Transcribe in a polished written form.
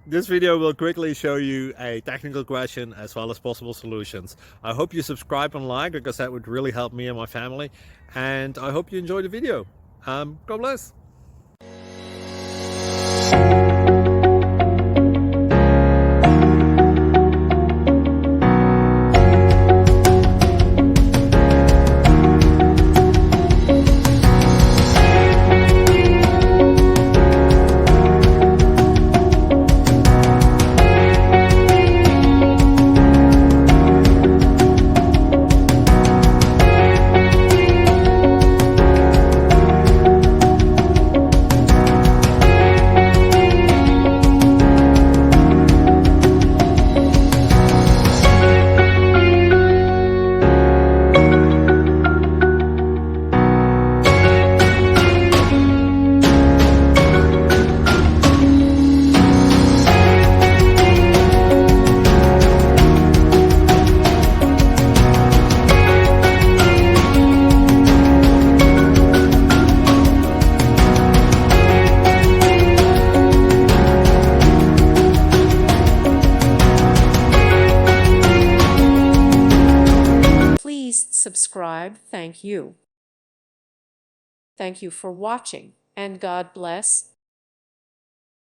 This video will quickly show you a technical question as well as possible solutions. I hope you subscribe and like, because that would really help me and my family. And I hope you enjoy the video. God bless. Please subscribe. Thank you. Thank you for watching, and God bless.